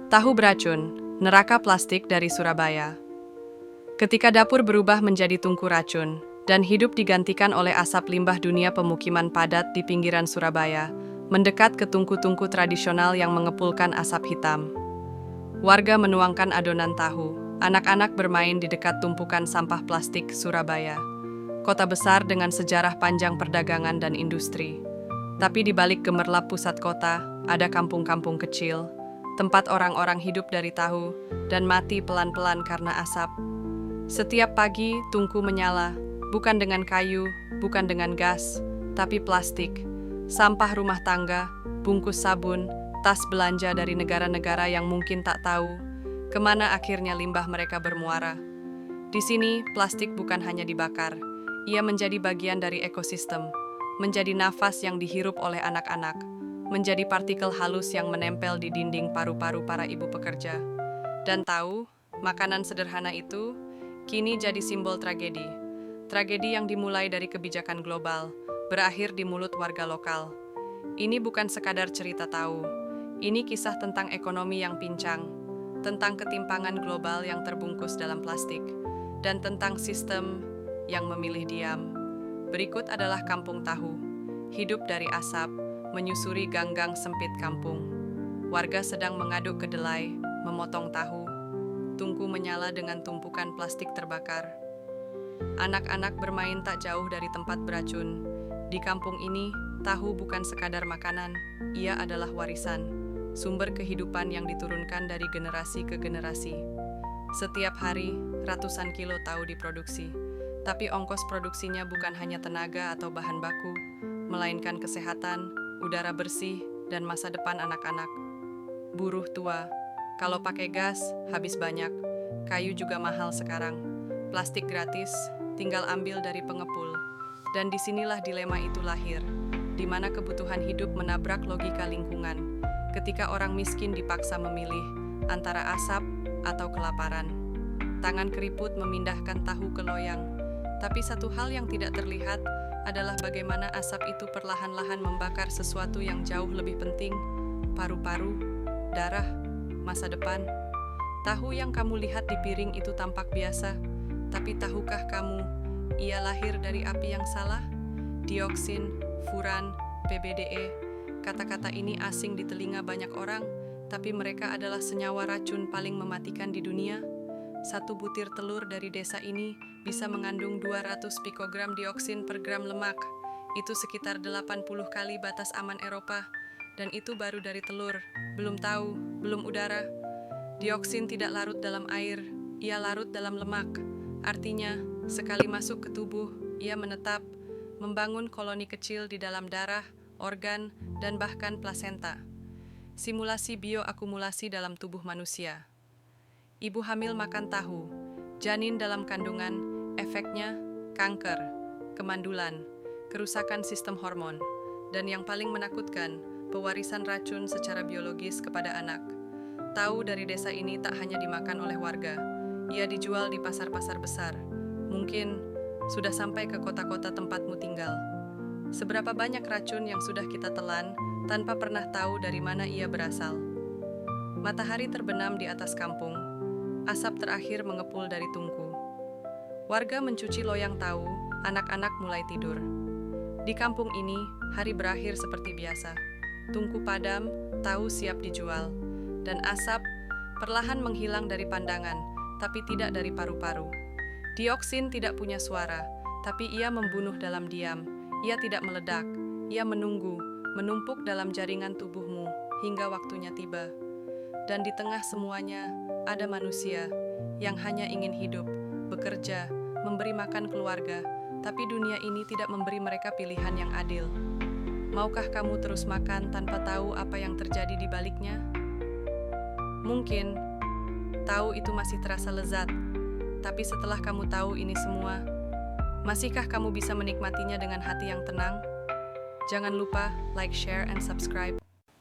Tahu beracun, neraka plastik dari Surabaya. Ketika dapur berubah menjadi tungku racun, dan hidup digantikan oleh asap limbah dunia pemukiman padat di pinggiran Surabaya, mendekat ke tungku-tungku tradisional yang mengepulkan asap hitam. Warga menuangkan adonan tahu, anak-anak bermain di dekat tumpukan sampah plastik Surabaya. Kota besar dengan sejarah panjang perdagangan dan industri. Tapi di balik gemerlap pusat kota, ada kampung-kampung kecil, tempat orang-orang hidup dari tahu dan mati pelan-pelan karena asap. Setiap pagi, tungku menyala, bukan dengan kayu, bukan dengan gas, tapi plastik, sampah rumah tangga, bungkus sabun, tas belanja dari negara-negara yang mungkin tak tahu kemana akhirnya limbah mereka bermuara. Di sini, plastik bukan hanya dibakar, ia menjadi bagian dari ekosistem, menjadi nafas yang dihirup oleh anak-anak, menjadi partikel halus yang menempel di dinding paru-paru para ibu pekerja. Dan tahu, makanan sederhana itu kini jadi simbol tragedi. Tragedi yang dimulai dari kebijakan global, berakhir di mulut warga lokal. Ini bukan sekadar cerita tahu. Ini kisah tentang ekonomi yang pincang, tentang ketimpangan global yang terbungkus dalam plastik, dan tentang sistem yang memilih diam. Berikut adalah Kampung Tahu. Hidup dari asap, menyusuri gang-gang sempit kampung. Warga sedang mengaduk kedelai, memotong tahu. Tungku menyala dengan tumpukan plastik terbakar. Anak-anak bermain tak jauh dari tempat beracun. Di kampung ini, tahu bukan sekadar makanan, ia adalah warisan, sumber kehidupan yang diturunkan dari generasi ke generasi. Setiap hari, ratusan kilo tahu diproduksi, tapi ongkos produksinya bukan hanya tenaga atau bahan baku, melainkan kesehatan, udara bersih, dan masa depan anak-anak. Buruh tua, kalau pakai gas, habis banyak. Kayu juga mahal sekarang. Plastik gratis, tinggal ambil dari pengepul. Dan disinilah dilema itu lahir, di mana kebutuhan hidup menabrak logika lingkungan, ketika orang miskin dipaksa memilih antara asap atau kelaparan. Tangan keriput memindahkan tahu ke loyang, tapi satu hal yang tidak terlihat adalah bagaimana asap itu perlahan-lahan membakar sesuatu yang jauh lebih penting, paru-paru, darah, masa depan. Tahu yang kamu lihat di piring itu tampak biasa, tapi tahukah kamu, ia lahir dari api yang salah? Dioksin, furan, PBDE, kata-kata ini asing di telinga banyak orang, tapi mereka adalah senyawa racun paling mematikan di dunia. Satu butir telur dari desa ini bisa mengandung 200 pikogram dioksin per gram lemak. Itu sekitar 80 kali batas aman Eropa. Dan itu baru dari telur. Belum tahu, belum udara. Dioksin tidak larut dalam air, ia larut dalam lemak. Artinya, sekali masuk ke tubuh, ia menetap, membangun koloni kecil di dalam darah, organ, dan bahkan plasenta. Simulasi bioakumulasi dalam tubuh manusia. Ibu hamil makan tahu, janin dalam kandungan, efeknya kanker, kemandulan, kerusakan sistem hormon, dan yang paling menakutkan, pewarisan racun secara biologis kepada anak. Tahu dari desa ini tak hanya dimakan oleh warga, ia dijual di pasar-pasar besar. Mungkin sudah sampai ke kota-kota tempatmu tinggal. Seberapa banyak racun yang sudah kita telan tanpa pernah tahu dari mana ia berasal. Matahari terbenam di atas kampung. Asap terakhir mengepul dari tungku. Warga mencuci loyang tahu, anak-anak mulai tidur. Di kampung ini, hari berakhir seperti biasa. Tungku padam, tahu siap dijual. Dan asap perlahan menghilang dari pandangan, tapi tidak dari paru-paru. Dioksin tidak punya suara, tapi ia membunuh dalam diam. Ia tidak meledak, ia menunggu, menumpuk dalam jaringan tubuhmu, hingga waktunya tiba. Dan di tengah semuanya, ada manusia yang hanya ingin hidup, bekerja, memberi makan keluarga, tapi dunia ini tidak memberi mereka pilihan yang adil. Maukah kamu terus makan tanpa tahu apa yang terjadi di baliknya? Mungkin, tahu itu masih terasa lezat, tapi setelah kamu tahu ini semua, masihkah kamu bisa menikmatinya dengan hati yang tenang? Jangan lupa like, share, and subscribe.